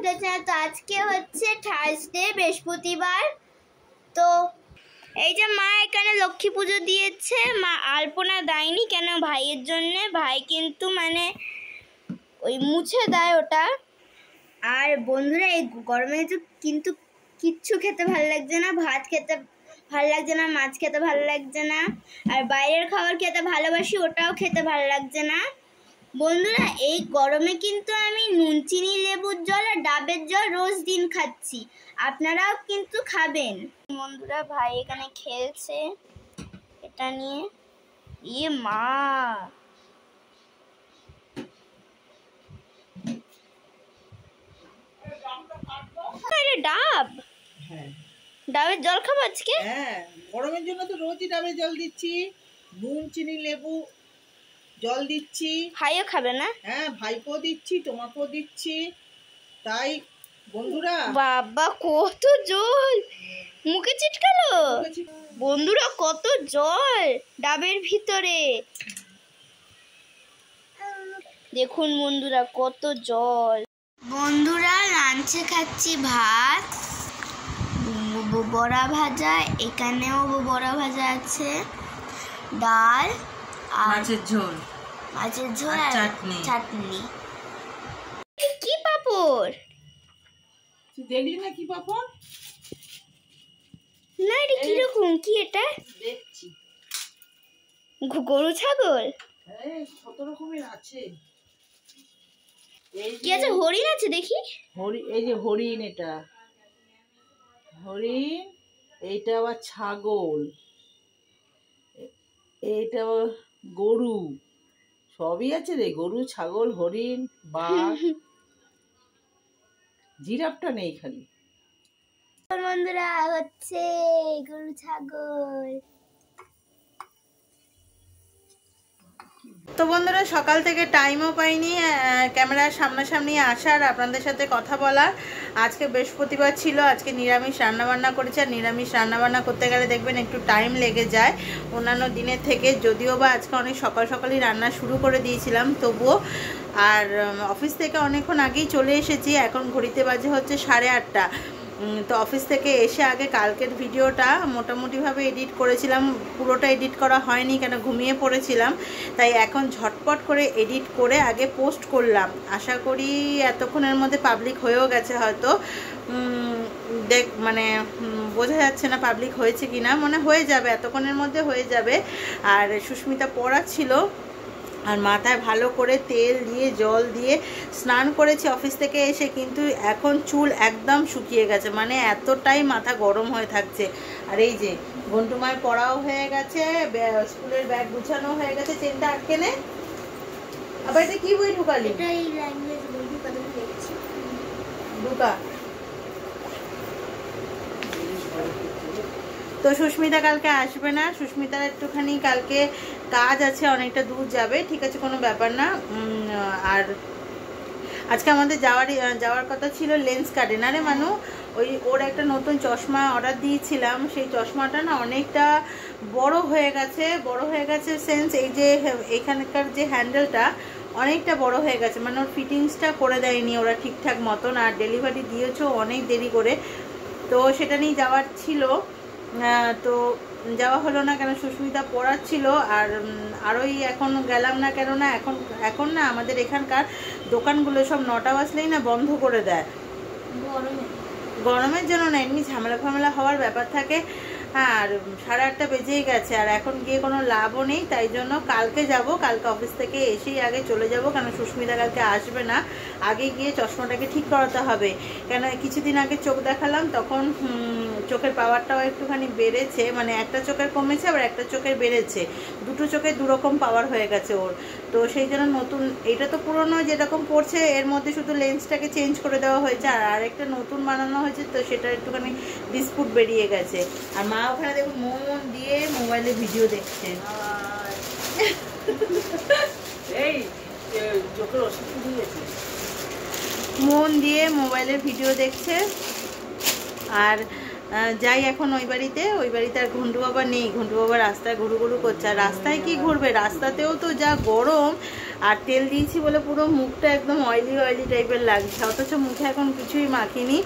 উঠেছে না। তো আজকে হচ্ছে থার্সডে, বৃহস্পতিবার। তো এই যে মা এখানে লক্ষ্মী পুজো দিয়েছে। মা আলপনা দেয়নি কেন, ভাইয়ের জন্যে। ভাই কিন্তু মানে ওই মুছে দেয় ওটা। আর বন্ধুরা এই গরমে কিন্তু কিচ্ছু খেতে ভালো লাগছে না। ভাত খেতে ভালো লাগছে না, মাছ খেতে ভালো লাগছে না, আর বাইরের খাবার খেতে ভালোবাসি, ওটাও খেতে ভালো লাগছে না। বন্ধুরা এই গরমে কিন্তু আমি নুন চিনি লেবুর জল আর ডাবের জল রোজ দিন খাচ্ছি, আপনারাও কিন্তু খাবেন। বন্ধুরা ভাই এখানে খেলছে এটা নিয়ে। ইয়ে মা, আরে ডাব, হ্যাঁ ডাবের জল খাবো আজকে। হ্যাঁ, গরমের জন্য তো রোজই ডাবের জল দিচ্ছি, নুন চিনি লেবু জল দিচ্ছি। ভাইও খাবে না? হ্যাঁ, ভাইকেও দিচ্ছি, তোমাকেও দিচ্ছি। তাই বন্ধুরা, বাবা কত জল মুখে চিটকালো। বন্ধুরা কত জল ডাবের ভিতরে, দেখুন বন্ধুরা কত জল। বন্ধুরা লাঞ্চে খাচ্ছি ভাত, বড়া ভাজা, এখানেও বড়া ভাজা আছে, ডাল আর মাছের ঝোল, মাছের ঝোল আর আর চাটনি। চাটনি। কি পাপড়? তুই দেখলি না কি পাপড়? না এটা কিরকম, কি এটা? দেখছি। গরু ছাগল এই কত রকমের আছে। এই কি আছে? হরিণ আছে দেখি। এই যে হরিণ, এটা হরিণ, এইটা আবার ছাগল, এইটা আবার গরু, সবই আছে রে। গরু, ছাগল, হরিণ, বাঘ, জিরাফটা নেই খালি। বন্ধুরা হচ্ছে গরু ছাগল। তো বন্ধুরা সকাল থেকে টাইমও পাইনি ক্যামেরার সামনাসামনি আসার, আপনাদের সাথে কথা বলার। আজকে বৃহস্পতিবার ছিল, আজকে নিরামিষ রান্নাবান্না করেছে। আর নিরামিষ রান্নাবান্না করতে গেলে দেখবেন একটু টাইম লেগে যায় অন্যান্য দিনের থেকে, যদিও বা আজকে অনেক সকাল সকালই রান্না শুরু করে দিয়েছিলাম তবুও। আর অফিস থেকে অনেকক্ষণ আগেই চলে এসেছি, এখন ঘড়িতে বাজে হচ্ছে 8:30। তো অফিস থেকে এসে আগে কালকের ভিডিওটা মোটামুটিভাবে এডিট করেছিলাম, পুরোটা এডিট করা হয়নি কেন ঘুমিয়ে পড়েছিলাম। তাই এখন ঝটপট করে এডিট করে আগে পোস্ট করলাম। আশা করি এতক্ষণের মধ্যে পাবলিক হয়েও গেছে হয়তো। মানে বোঝা যাচ্ছে না পাবলিক হয়েছে কি না, মনে হয়ে যাবে, এতক্ষণের মধ্যে হয়ে যাবে। আর সুস্মিতা পড়াচ্ছিল, আর মাথায় ভালো করে তেল দিয়ে জল দিয়ে স্নান করেছি অফিস থেকে এসে, কিন্তু এখন চুল একদম শুকিয়ে গেছে, মানে এতটাই মাথা গরম হয়ে থাকছে। আর এই যে ঘন্টু মায়ের পড়াও হয়ে গেছে, স্কুলের ব্যাগ গুছানো হয়ে গেছে। চেনটা আটকে নে। আবার এটা কি বই ঢুকালি? ঢুকা। তো সুস্মিতা কালকে আসবে না, সুস্মিতার একটুখানি কালকে কাজ আছে, অনেকটা দূর যাবে। ঠিক আছে, কোনো ব্যাপার না। আর আজকে আমাদের যাওয়ার কথা ছিল লেন্স কাটে না রে মানু। ওর একটা নতুন চশমা অর্ডার দিয়েছিলাম, সেই চশমাটা না অনেকটা বড় হয়ে গেছে সেন্স এই যে এখানকার যে হ্যান্ডেলটা অনেকটা বড় হয়ে গেছে, মানে ওর ফিটিংসটা করে দেয়নি ওরা ঠিকঠাক মতন, আর ডেলিভারি দিয়েছো অনেক দেরি করে। তো সেটা নিয়ে যাওয়ার ছিল, তো যাওয়া হলো না কেন সুস্মিতা পড়াচ্ছিল। আর ওই এখন গেলাম না কেন না, এখন না আমাদের এখানকার দোকানগুলো সব 9টা বাজলেই না বন্ধ করে দেয়। গরমের জন্য না, এমনি ঝামেলা হওয়ার ব্যাপার থাকে। আর 8:30 বেজেই গেছে, আর এখন গিয়ে কোনো লাভও নেই। তাই জন্য কালকে যাব, কালকে অফিস থেকে এসেই আগে চলে যাব, কেন সুস্মিতা কালকে আসবে না। আগে গিয়ে চশমাটাকে ঠিক করাতে হবে, কেন কিছুদিন আগে চোখ দেখালাম, তখন চোখের পাওয়ারটাও একটুখানি বেড়েছে, মানে একটা চোখের কমেছে আবার একটা চোখের বেড়েছে, দুটো চোখে দুরকম পাওয়ার হয়ে গেছে ওর। তো সেই জন্য নতুন, এটা তো পুরনো যেরকম পড়ছে এর মধ্যে শুধু লেন্সটাকে চেঞ্জ করে দেওয়া হয়েছে, আর আরেকটা নতুন বানানো হয়েছে, তো সেটা একটুখানি ডিসপুট বেরিয়ে গেছে। আর মা ওখানে দেখুন মন দিয়ে মোবাইলে ভিডিও দেখছে। এই চোখের ওষুধ দিয়েছে, মন দিয়ে মোবাইলের ভিডিও দেখছে। আর যাই এখন ওই বাড়িতে আর ঘন্টু বাবা নেই। ঘন্টু বাবা রাস্তায় ঘুরু ঘুরু করছে। আর রাস্তায় কি ঘুরবে, রাস্তাতেও তো যা গরম, আর তেল দিয়েছি বলে পুরো মুখটা একদম অয়েলি টাইপের লাগছে। অথচ মুখে এখন কিছুই মাখিনি,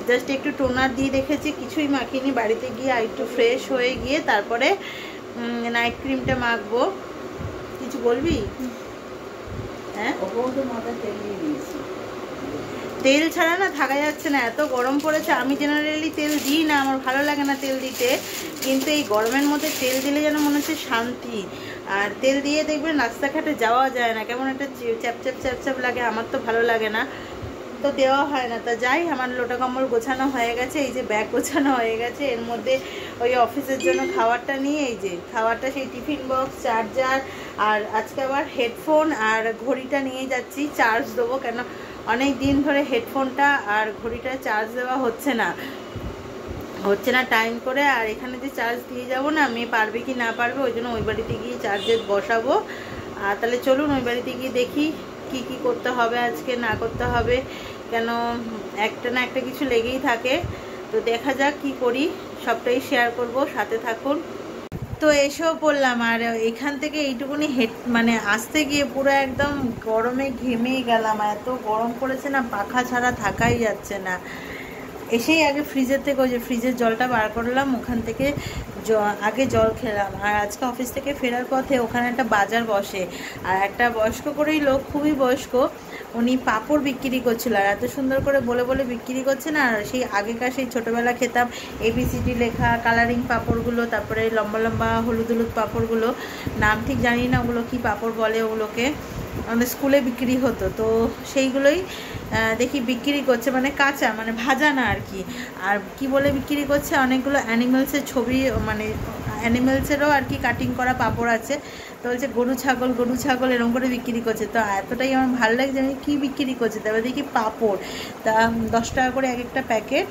জাস্ট একটু টোনার দিয়ে রেখেছি, কিছুই মাখিনি। বাড়িতে গিয়ে আর একটু ফ্রেশ হয়ে গিয়ে তারপরে নাইট ক্রিমটা মাখবো। কিছু বলবি? হ্যাঁ, তেল ছাড়া না থাকা যাচ্ছে না, এত গরম পড়েছে। আমি জেনারেলি তেল দিই না, আমার ভালো লাগে না তেল দিতে, কিন্তু এই গরমের মধ্যে তেল দিলে যেন মনে হচ্ছে শান্তি। আর তেল দিয়ে দেখবেন রাস্তাঘাটে যাওয়া যায় না, কেমন একটা চ্যাপ লাগে, আমার তো ভালো লাগে না, তো দেওয়া হয় না। তা যাই, আমার লোটা কম্বল গোছানো হয়ে গেছে, এই যে ব্যাগ গোছানো হয়ে গেছে। এর মধ্যে ওই অফিসের জন্য খাবারটা নিয়ে, এই যে খাবারটা, সেই টিফিন বক্স, চার্জার, আর আজকে আবার হেডফোন আর ঘড়িটা নিয়ে যাচ্ছি চার্জ দেবো, কেন অনেক দিন ধরে হেডফোনটা আর ঘড়িটা চার্জ দেওয়া হচ্ছে না টাইম করে। আর এখানে যে চার্জ দিয়ে যাব না, মেয়ে পারবে কি না পারবে, ওই জন্য ওই বাড়িতে গিয়ে চার্জে বসাবো। আর তাহলে চলুন ওই বাড়িতে গিয়ে দেখি কি করতে হবে আজকে, না করতে হবে, কেন একটা না একটা কিছু লেগেই থাকে। তো দেখা যাক কি করি, সবটাই শেয়ার করব, সাথে থাকুন। তো এসেও পড়লাম, আর এখান থেকে এইটুকুনি মানে আসতে গিয়ে পুরো একদম গরমে ঘেমেই গেলাম। এত গরম পড়েছে না, পাখা ছাড়া থাকাই যাচ্ছে না। এসেই আগে ফ্রিজের থেকে ওই যে ফ্রিজের জলটা বার করলাম, ওখান থেকে আগে জল খেলাম। আর আজকে অফিস থেকে ফেরার পথে ওখানে একটা বাজার বসে, আর একটা বয়স্ক করেই লোক, খুবই বয়স্ক, উনি পাঁপড় বিক্রি করছিল। আর এত সুন্দর করে বলে বিক্রি করছে না। আর সেই আগেকার সেই ছোটোবেলা খেতাম ABCD লেখা কালারিং পাঁপড়গুলো, তারপরে লম্বা হলুদ পাঁপড়গুলো, নাম ঠিক জানি না ওগুলো কি পাঁপড় বলে, ওগুলোকে আমাদের স্কুলে বিক্রি হতো। তো সেইগুলোই দেখি বিক্রি করছে, মানে কাঁচা, মানে ভাজা না আর কি। আর কি বলে বিক্রি করছে, অনেকগুলো অ্যানিমেলসের ছবি, মানে অ্যানিমেলসেরও আর কি কাটিং করা পাঁপড় আছে। তো বলছে গরু ছাগল এরকম করে বিক্রি করছে। তো এতটাই আমার ভালো লাগছে, আমি কী বিক্রি করছে, তারপরে দেখি পাঁপড়, তা 10 টাকা করে এক একটা প্যাকেট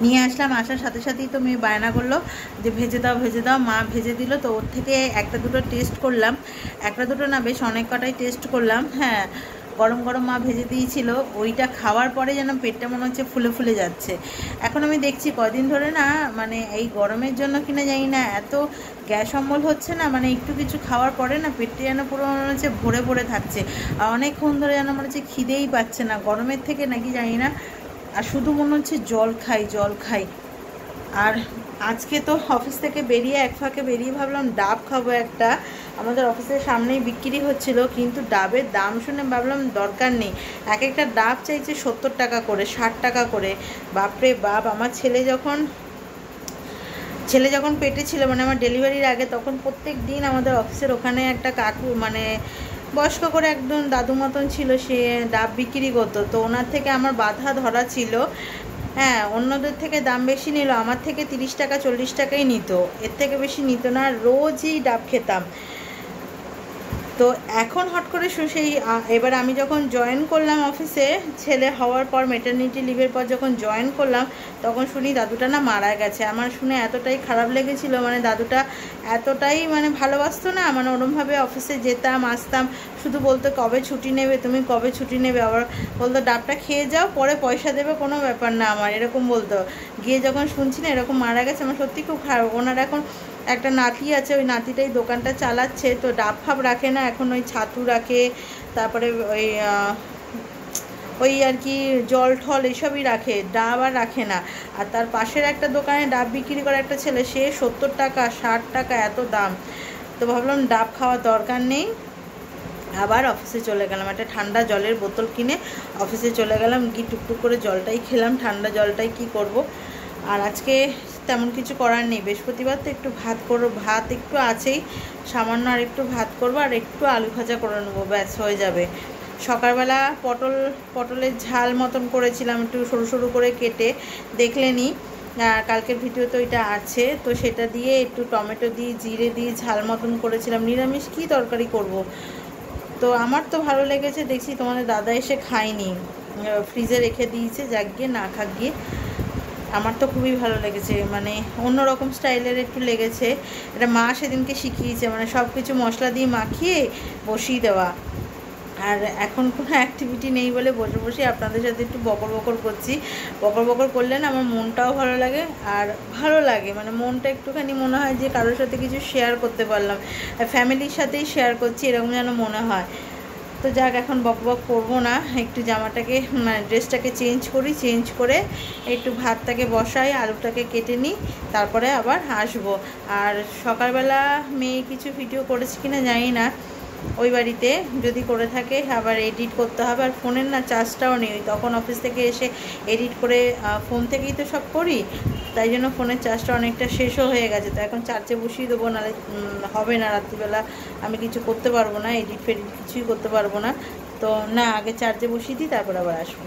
নিয়ে আসলাম। আসার সাথে সাথেই তো মেয়ে বায়না করলো যে ভেজে দাও, মা ভেজে দিল। তো ওর থেকে একটা দুটো টেস্ট করলাম, একটা দুটো না, বেশ অনেক কটাই টেস্ট করলাম। হ্যাঁ, গরম মা ভেজে দিয়েছিল, ওইটা খাওয়ার পরে যেন পেটটা মনে হচ্ছে ফুলে যাচ্ছে। এখন আমি দেখছি কদিন ধরে না, মানে এই গরমের জন্য কিনা জানি না, এত গ্যাস অম্বল হচ্ছে না, মানে একটু কিছু খাওয়ার পরে না পেটটা যেন পুরো মনে হচ্ছে ভরে থাকছে। আর অনেকক্ষণ ধরে যেন মনে হচ্ছে খিদেই পাচ্ছে না, গরমের থেকে নাকি জানি না, আর শুধু মনে হচ্ছে জল খাই। আর আজকে তো অফিস থেকে বেরিয়ে এক ফাঁকে বেরিয়ে ভাবলাম ডাব খাবো একটা, আমাদের অফিসের সামনেই বিক্রি হচ্ছিল, কিন্তু ডাবের দাম শুনে ভাবলাম দরকার নেই। এক একটা ডাব চাইছে 70 টাকা করে, 60 টাকা করে। বাপরে বাপ, আমার ছেলে যখন পেটে ছিল, মানে আমার ডেলিভারির আগে, তখন প্রত্যেক দিন আমাদের অফিসের ওখানে একটা কাকু, মানে বয়স্ক করে একদম দাদু মতন ছিল, সে ডাব বিক্রি করতো। তো ওনার থেকে আমার বাধা ধরা ছিল। হ্যাঁ, অন্যদের থেকে দাম বেশি নিল, আমার থেকে 30 টাকা 40 টাকাই নিত, এর থেকে বেশি নিত না। রোজই ডাব খেতাম। তো এখন হট করে সেই এবার আমি যখন জয়েন করলাম অফিসে, ছেলে হওয়ার পর, ম্যাটারনিটি লিভের পর যখন জয়েন করলাম, তখন শুনি দাদুটা না মারা গেছে। আমার শুনে এতটাই খারাপ লেগেছিল, মানে দাদুটা এতটাই মানে ভালোবাসতো না, মানে ওরমভাবে অফিসে যেতাম আসতাম, শুধু বলতো কবে ছুটি নেবে তুমি, কবে ছুটি নেবে। আবার বলতো ডাবটা খেয়ে যাও, পরে পয়সা দেবে, কোনো ব্যাপার না আমার, এরকম বলতো। গিয়ে যখন শুনছি না এরকম মারা গেছে, আমার সত্যি খুব খারাপ। ওনার এখন একটা নাতি আছে, ওই নাতিটাই দোকানটা চালাচ্ছে। তো ডাব ফাব রাখে না এখন, ওই ছাতু রাখে, তারপরে ওই আর কি জল ঠল এসবই রাখে, ডাব আর রাখে না। আর তার পাশের একটা দোকানে ডাব বিক্রি করে একটা ছেলে, সে 70 টাকা 60 টাকা এত দাম। তো ভাবলাম ডাব খাওয়ার দরকার নেই, আবার অফিসে চলে গেলাম। একটা ঠান্ডা জলের বোতল কিনে অফিসে চলে গেলাম, গিয়ে টুকটুক করে জলটাই খেলাম, ঠান্ডা জলটাই কি করব। আর আজকে তেমন কিছু করার নেই, বৃহস্পতিবার তো একটু ভাত করবো, ভাত একটু আছেই, সামান্য আর একটু ভাত করবো, আর একটু আলু ভাজা করে নেবো, ব্যাস হয়ে যাবে। সকালবেলা পটলের ঝাল মতন করেছিলাম, একটু সরু সরু করে কেটে, দেখলেনি কালকের ভিডিও তো এটা আছে। তো সেটা দিয়ে একটু টমেটো দিয়ে জিরে দিয়ে ঝাল মতন করেছিলাম। নিরামিষ কি তরকারি করব। তো আমার তো ভালো লেগেছে, দেখছি তোমাদের দাদা এসে খায়নি, ফ্রিজে রেখে দিয়েছে, যাক গিয়ে না খাক গিয়ে। আমার তো খুবই ভালো লেগেছে, মানে অন্যরকম স্টাইলের একটু লেগেছে। এটা মা সেদিনকে শিখিয়েছে, মানে সব কিছু মশলা দিয়ে মাখিয়ে বসিয়ে দেওয়া। আর এখন কোনো অ্যাক্টিভিটি নেই বলে বসে বসে আপনাদের সাথে একটু বকর বকর করছি। বকর বকর করলে না আমার মনটাও ভালো লাগে, আর ভালো লাগে মানে মনটা একটুখানি মনে হয় যে কারোর সাথে কিছু শেয়ার করতে পারলাম, ফ্যামিলির সাথেই শেয়ার করছি এরকম যেন মনে হয়। তো যাক, এখন বক বক করবো না, একটু জামাটাকে মানে ড্রেসটাকে চেঞ্জ করি, চেঞ্জ করে একটু ভাতটাকে বসাই, আলুটাকে কেটে নিই, তারপরে আবার আসবো। আর সকালবেলা মেয়ে কিছু ভিডিও করেছে কিনা জানি না, ওই বাড়িতে যদি করে থাকে আবার এডিট করতে হবে। আর ফোনের না চার্জটাও নেই, তখন অফিস থেকে এসে এডিট করে ফোন থেকেই তো সব করি, তাই জন্য ফোনের চার্জটা অনেকটা শেষও হয়ে গেছে। তো এখন চার্জে বসিয়ে দেবো, নাহলে হবে না, রাত্রিবেলা আমি কিছু করতে পারবো না, এডিট ফেডিট কিছুই করতে পারবো না। তো না, আগে চার্জে বসিয়ে দিই, তারপর আবার আসবো।